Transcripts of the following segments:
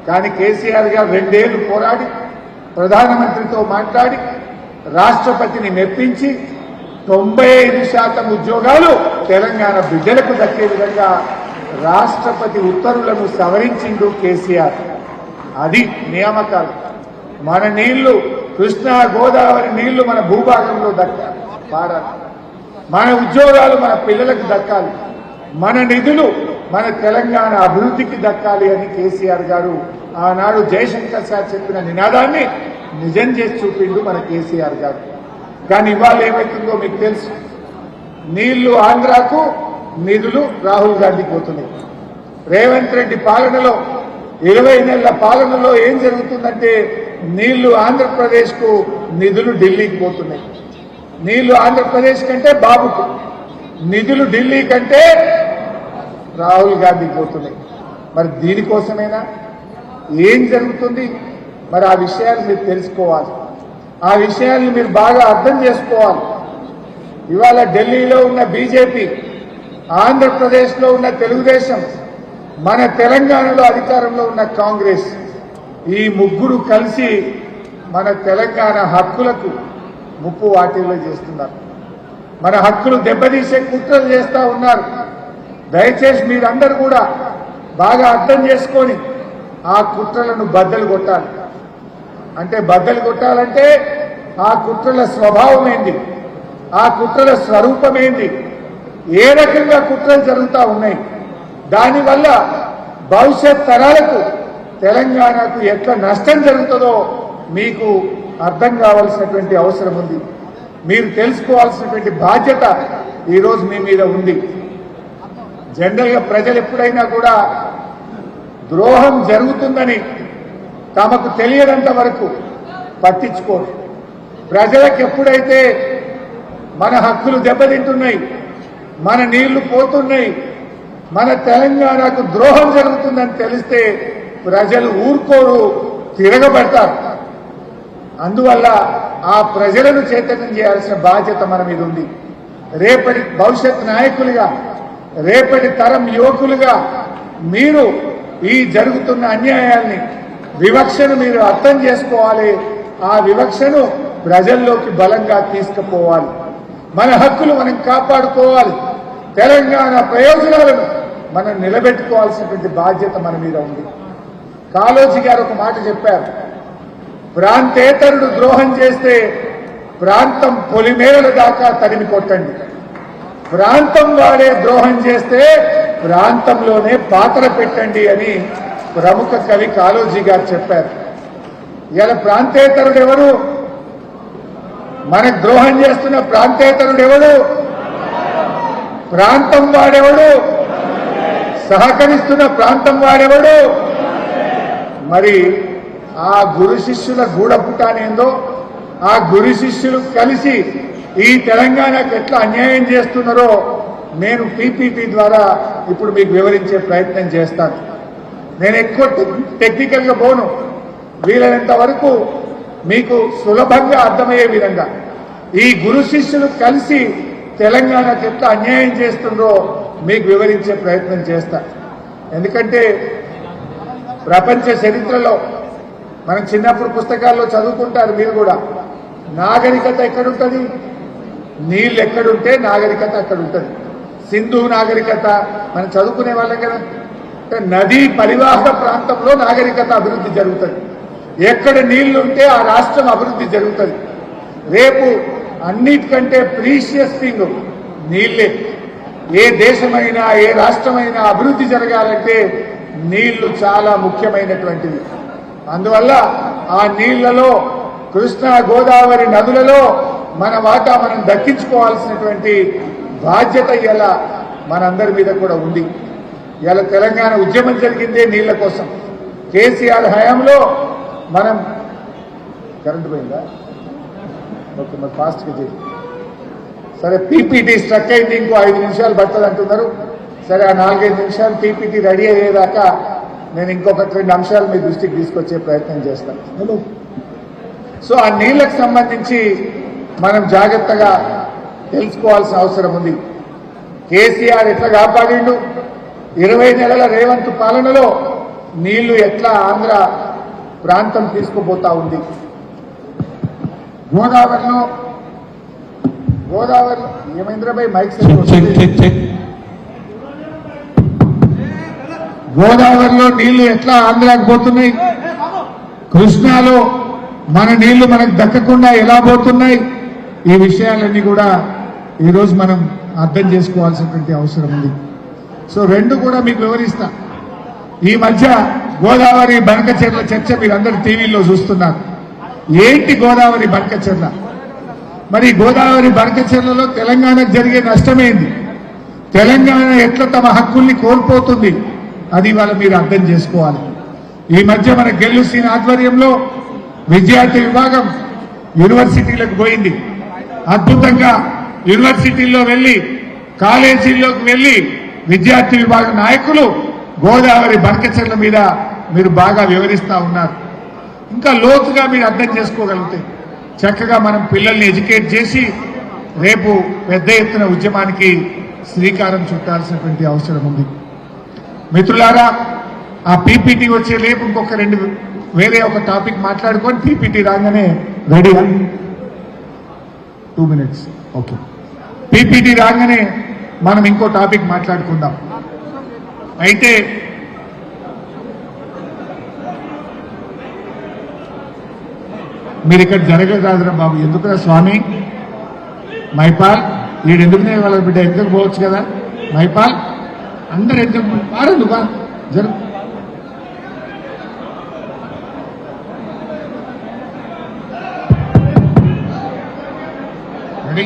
కానీ కేసీఆర్ గారు 2 ఏళ్లు పోరాడి ప్రధానమంత్రితో మాట్లాడి రాష్ట్రపతిని మెప్పించి 95% ఉద్యోగాలు తెలంగాణ బిడ్డలకు దక్కే విధంగా రాష్ట్రపతి ఉత్తర్వులను సవరించిండు కేసీఆర్. అది నియామకాలు. మన నీళ్లు కృష్ణా గోదావరి నీళ్లు మన భూభాగంలో దక్కాలి, పారాలి. మన ఉద్యోగాలు మన పిల్లలకు దక్కాలి, మన నిధులు మన తెలంగాణ అభివృద్ధికి దక్కాలి అని కేసీఆర్ గారు ఆనాడు జయశంకర్ సార్ చెప్పిన నినాదాన్ని నిజం చేసి చూపిండు మన కేసీఆర్ గారు. కానీ ఇవాళ ఏమైతుందో మీకు తెలుసు. నీళ్లు ఆంధ్రాకు, నిధులు రాహుల్ గాంధీకి పోతున్నాయి. రేవంత్ రెడ్డి పాలనలో 20 నెలల పాలనలో ఏం జరుగుతుందంటే నీళ్లు ఆంధ్రప్రదేశ్కు, నిధులు ఢిల్లీకి పోతున్నాయి. నీళ్లు ఆంధ్రప్రదేశ్ కంటే బాబుకు, నిధులు ఢిల్లీ కంటే రాహుల్ గాంధీకి పోతున్నాయి. మరి దీనికోసమైనా ఏం జరుగుతుంది? మరి ఆ విషయాలు మీరు తెలుసుకోవాలి, ఆ విషయాలను మీరు బాగా అర్థం చేసుకోవాలి. ఇవాళ ఢిల్లీలో ఉన్న బీజేపీ, ఆంధ్రప్రదేశ్లో ఉన్న తెలుగుదేశం, మన తెలంగాణలో అధికారంలో ఉన్న కాంగ్రెస్, ఈ ముగ్గురు కలిసి మన తెలంగాణ హక్కులకు ముప్పు వాటిల్లో చేస్తున్నారు. మన హక్కులు దెబ్బతీసే కుట్రలు చేస్తూ ఉన్నారు. దయచేసి మీరందరూ కూడా బాగా అర్థం చేసుకొని ఆ కుట్రలను బద్దలు కొట్టాలి. అంటే బద్దలు కొట్టాలంటే ఆ కుట్రల స్వభావం ఏంది, ఆ కుట్రల స్వరూపం ఏంది, ఏ రకంగా కుట్రలు జరుగుతూ ఉన్నాయి, దానివల్ల భవిష్యత్ తరాలకు తెలంగాణకు ఎట్లా నష్టం జరుగుతుందో మీకు అర్థం కావాల్సినటువంటి అవసరం ఉంది. మీరు తెలుసుకోవాల్సినటువంటి బాధ్యత ఈరోజు మీ మీద ఉంది. జనరల్గా ప్రజలు ఎప్పుడైనా కూడా ద్రోహం జరుగుతుందని తమకు తెలియనంత వరకు పట్టించుకోరు. ప్రజలకు ఎప్పుడైతే మన హక్కులు దెబ్బతింటున్నాయి, మన నీళ్లు పోతున్నాయి, మన తెలంగాణకు ద్రోహం జరుగుతుందని తెలిస్తే ప్రజలు ఊరుకోరు, తిరగబడతారు. అందువల్ల ఆ ప్రజలను చైతన్యం చేయాల్సిన బాధ్యత మన మీద ఉంది. రేపటి భవిష్యత్ నాయకులుగా, రేపటి తరం యువకులుగా మీరు ఈ జరుగుతున్న అన్యాయాల్ని, వివక్షను మీరు అర్థం చేసుకోవాలి. ఆ వివక్షను ప్రజల్లోకి బలంగా తీసుకుపోవాలి. మన హక్కులు మనం కాపాడుకోవాలి. తెలంగాణ ప్రయోజనాలను మనం నిలబెట్టుకోవాల్సినటువంటి బాధ్యత మన మీద ఉంది. కాళోజీ గారు ఒక మాట చెప్పారు, ప్రాంతేతరుడు ద్రోహం చేస్తే ప్రాంతం పొలిమేరల దాకా తరిమి కొట్టండి, ప్రాంతం వాడే ద్రోహం చేస్తే ప్రాంతంలోనే పాత్ర పెట్టండి అని ప్రముఖ కవి కాళోజీ గారు చెప్పారు. ఇలా ప్రాంతేతరుడు ఎవరు? మనకు ద్రోహం చేస్తున్న ప్రాంతేతరుడు ఎవడు? ప్రాంతం వాడెవడు? సహకరిస్తున్న ప్రాంతం వాడెవడు? మరి ఆ గురు శిష్యుల గూఢపుటానేందో, ఆ గురు శిష్యులు కలిసి ఈ తెలంగాణకు ఎట్లా అన్యాయం చేస్తున్నారో నేను పీపీపీ ద్వారా ఇప్పుడు మీకు వివరించే ప్రయత్నం చేస్తాను. నేను ఎక్కువ టెక్నికల్గా పోను, వీలైనంత వరకు మీకు సులభంగా అర్థమయ్యే విధంగా ఈ గురు శిష్యులు కలిసి తెలంగాణకు ఎట్లా అన్యాయం చేస్తుందో మీకు వివరించే ప్రయత్నం చేస్తా. ఎందుకంటే ప్రపంచ చరిత్రలో మనం చిన్నప్పుడు పుస్తకాల్లో చదువుకుంటారు, మీరు కూడా, నాగరికత ఎక్కడుంటుంది? నీళ్ళు ఎక్కడుంటే నాగరికత అక్కడ ఉంటుంది. సింధు నాగరికత మనం చదువుకునే వాళ్ళం కదా. అంటే నదీ పరివాహక ప్రాంతంలో నాగరికత అభివృద్ధి జరుగుతుంది. ఎక్కడ నీళ్లుంటే ఆ రాష్ట్రం అభివృద్ధి జరుగుతుంది. రేపు అన్నిటికంటే ప్రీషియస్ థింగ్ నీళ్లే. ఏ దేశమైనా ఏ రాష్ట్రమైనా అభివృద్ధి జరగాలంటే నీళ్లు చాలా ముఖ్యమైనటువంటివి. అందువల్ల ఆ నీళ్లలో, కృష్ణా గోదావరి నదులలో మన వాటా మనం దక్కించుకోవాల్సినటువంటి బాధ్యత ఇలా మనందరి మీద కూడా ఉంది. ఇలా తెలంగాణ ఉద్యమం జరిగిందే నీళ్ల కోసం. కేసీఆర్ హయాంలో మనం కరెంటు పోయిందా? ఓకే, మరి ఫాస్ట్గా చేసి సరే. పీపీటీ స్ట్రక్ అయింది, ఇంకో 5 నిమిషాలు పడుతుంది అంటున్నారు. సరే, ఆ 4-5 నిమిషాలు పీపీటీ రెడీ అయ్యేదాకా నేను ఇంకొక 2 అంశాలు మీ దృష్టికి తీసుకొచ్చే ప్రయత్నం చేస్తాను. సో ఆ నీళ్లకు సంబంధించి మనం జాగ్రత్తగా తెలుసుకోవాల్సిన అవసరం ఉంది. కేసీఆర్ ఎట్లా కాపాడిండు? 20 నెలల రేవంత్ పాలనలో నీళ్లు ఎట్లా ఆంధ్ర ప్రాంతం తీసుకుపోతా ఉంది. గోదావరిలో ఏమైంద్రబాయ్ మైక్ గోదావరిలో నీళ్లు ఎట్లా ఆంధ్రాకి పోతున్నాయి, కృష్ణాలో మన నీళ్లు మనకు దక్కకుండా ఎలా పోతున్నాయి, ఈ విషయాలన్నీ కూడా ఈరోజు మనం అర్థం చేసుకోవాల్సినటువంటి అవసరం ఉంది. సో రెండు కూడా మీకు వివరిస్తా. ఈ మధ్య గోదావరి బనకచెర్ల చర్చ మీరందరూ టీవీలో చూస్తున్నారు. ఏంటి గోదావరి బనకచెర్ల? మరి గోదావరి బనకచెర్లలో తెలంగాణకు జరిగే నష్టమేంది, తెలంగాణ ఎట్లా తమ హక్కుల్ని కోల్పోతుంది, అది ఇవాళ మీరు అర్థం చేసుకోవాలి. ఈ మధ్య మన గెల్లుసీన ఆధ్వర్యంలో విద్యార్థి విభాగం యూనివర్సిటీలకు పోయింది. అద్భుతంగా యూనివర్సిటీల్లో వెళ్లి కాలేజీల్లోకి వెళ్లి విద్యార్థి విభాగ నాయకులు గోదావరి బనకచెర్ల మీద మీరు బాగా వివరిస్తా ఉన్నారు. ఇంకా లోతుగా మీరు అర్థం చేసుకోగలిగితే చక్కగా మనం పిల్లల్ని ఎడ్యుకేట్ చేసి రేపు పెద్ద ఎత్తున ఉద్యమానికి శ్రీకారం చుట్టాల్సినటువంటి అవసరం ఉంది. మిత్రులారా, ఆ పీపీటీ వచ్చే రేపు ఇంకొక వేరే ఒక టాపిక్ మాట్లాడుకొని పీపీటీ రాగానే రెడీగా 2 minutes ఓకే. పీపీటీ రాగానే మనం ఇంకో టాపిక్ మాట్లాడుకుందాం. అయితే మీరు ఇక్కడ జరగరాదురా బాబు, ఎందుకురా స్వామి మైపాల్ వీడెందుకునే వాళ్ళ బిడ్డ ఎందుకు పోవచ్చు కదా, మైపాల్ అందరు ఎందుకు పారదు బా జరు. రెడీ?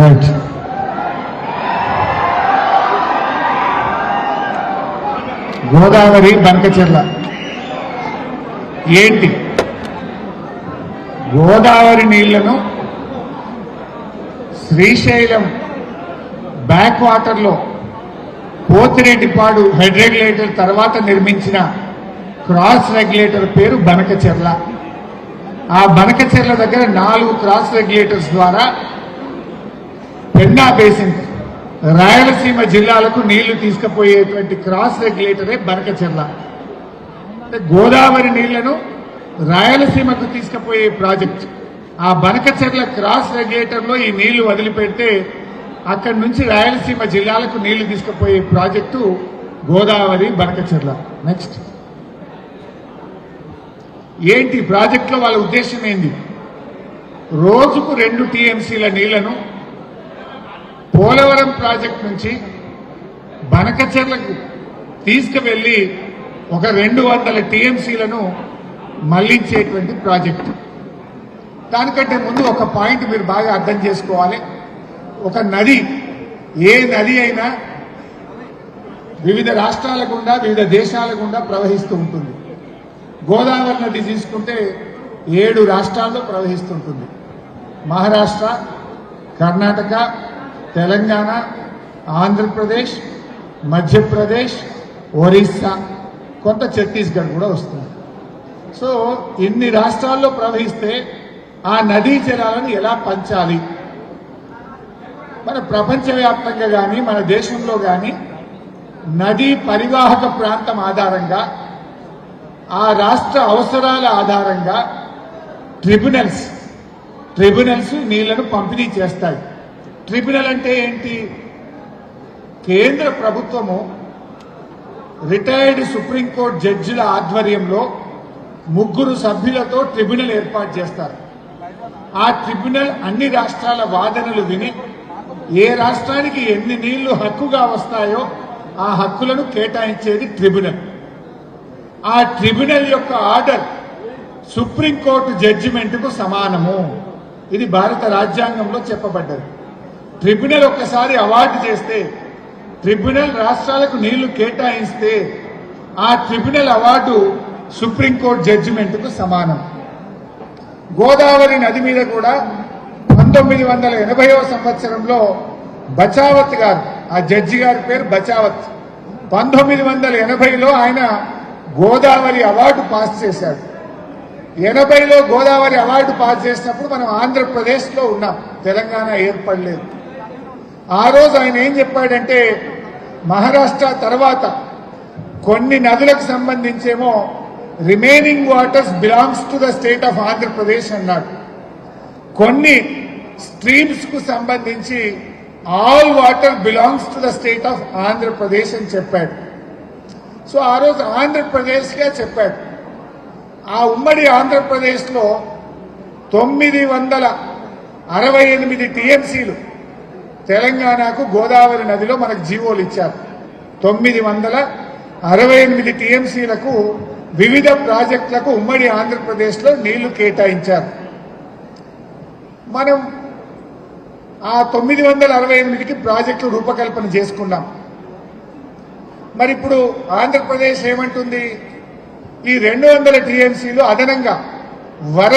రైట్. గోదావరి బనకచెర్ల ఏంటి? గోదావరి నీళ్లను శ్రీశైలం బ్యాక్ వాటర్లో పోతిరెడ్డిపాడు హెడ్ రెగ్యులేటర్ తర్వాత నిర్మించిన క్రాస్ రెగ్యులేటర్ పేరు బనకచెర్ల. ఆ బనకచెర్ల దగ్గర 4 క్రాస్ రెగ్యులేటర్స్ ద్వారా పెన్నా బేసిన్ రాయలసీమ జిల్లాలకు నీళ్లు తీసుకుపోయేటువంటి క్రాస్ రెగ్యులేటరే బనకచెర్ల. అంటే గోదావరి నీళ్లను రాయలసీమకు తీసుకుపోయే ప్రాజెక్ట్. ఆ బనకచెర్ల క్రాస్ రెగ్యులేటర్లో ఈ నీళ్లు వదిలిపెడితే అక్కడి నుంచి రాయలసీమ జిల్లాలకు నీళ్లు తీసుకుపోయే ప్రాజెక్టు గోదావరి బనకచెర్ల. నెక్స్ట్ ఏంటి ప్రాజెక్టులో వాళ్ళ ఉద్దేశం ఏంది? రోజుకు 2 టీఎంసీల నీళ్లను పోలవరం ప్రాజెక్ట్ నుంచి బనకచెర్లకు తీసుకువెళ్లి ఒక 200 టీఎంసీలను మళ్లించేటువంటి ప్రాజెక్టు. దానికంటే ముందు ఒక పాయింట్ మీరు బాగా అర్థం చేసుకోవాలి. ఒక నది, ఏ నది అయినా వివిధ రాష్ట్రాల గుండా వివిధ దేశాల గుండా ప్రవహిస్తూ ఉంటుంది. గోదావరి నది తీసుకుంటే 7 రాష్ట్రాల్లో ప్రవహిస్తుంటుంది. మహారాష్ట్ర, కర్ణాటక, తెలంగాణ, ఆంధ్రప్రదేశ్, మధ్యప్రదేశ్, ఒరిస్సా, కొంత ఛత్తీస్గఢ్ కూడా వస్తుంది. సో ఇన్ని రాష్ట్రాల్లో ప్రవహిస్తే ఆ నదీ జలాలను ఎలా పంచాలి? మన ప్రపంచవ్యాప్తంగా కానీ మన దేశంలో కానీ నదీ పరివాహక ప్రాంతం ఆధారంగా ఆ రాష్ట్ర అవసరాల ఆధారంగా ట్రిబ్యునల్స్ నీళ్లను పంపిణీ చేస్తాయి. ట్రిబ్యునల్ అంటే ఏంటి? కేంద్ర ప్రభుత్వము రిటైర్డ్ సుప్రీంకోర్టు జడ్జిల ఆధ్వర్యంలో 3 సభ్యులతో ట్రిబ్యునల్ ఏర్పాటు చేస్తారు. ఆ ట్రిబ్యునల్ అన్ని రాష్ట్రాల వాదనలు విని ఏ రాష్ట్రానికి ఎన్ని నీళ్లు హక్కుగా వస్తాయో ఆ హక్కులను కేటాయించేది ట్రిబ్యునల్. ఆ ట్రిబ్యునల్ యొక్క ఆర్డర్ సుప్రీంకోర్టు జడ్జిమెంట్కు సమానము. ఇది భారత రాజ్యాంగంలో చెప్పబడ్డది. ట్రిబ్యునల్ ఒక్కసారి అవార్డు చేస్తే, ట్రిబ్యునల్ రాష్ట్రాలకు నీళ్లు కేటాయిస్తే ఆ ట్రిబ్యునల్ అవార్డు సుప్రీంకోర్టు జడ్జిమెంట్కు సమానం. గోదావరి నది మీద కూడా 1980వ సంవత్సరంలో బచావత్ గారు, ఆ జడ్జి గారి పేరు బచావత్, 1980లో ఆయన గోదావరి అవార్డు పాస్ చేశాడు. 80లో గోదావరి అవార్డు పాస్ చేసినప్పుడు మనం ఆంధ్రప్రదేశ్లో ఉన్నాం, తెలంగాణ ఏర్పడలేదు. ఆ రోజు ఆయన ఏం చెప్పాడంటే మహారాష్ట్ర తర్వాత కొన్ని నదులకు సంబంధించేమో remaining waters belongs to the state of Andhra Pradesh అన్నాడు. కొన్ని స్ట్రీమ్స్ కు సంబంధించి all water belongs to the state of Andhra Pradesh అని చెప్పాడు. సో ఆ రోజు ఆంధ్రప్రదేశ్గా చెప్పాడు. ఆ ఉమ్మడి ఆంధ్రప్రదేశ్లో 968 టీఎంసీలు తెలంగాణకు గోదావరి నదిలో మనకు జీవోలు ఇచ్చారు. 968 టీఎంసీలకు వివిధ ప్రాజెక్టులకు ఉమ్మడి ఆంధ్రప్రదేశ్లో నీళ్లు కేటాయించారు. మనం ఆ 968కి ప్రాజెక్టులు రూపకల్పన చేసుకున్నాం. మరి ఇప్పుడు ఆంధ్రప్రదేశ్ ఏమంటుంది, ఈ 200 టీఎంసీలు అదనంగా వరద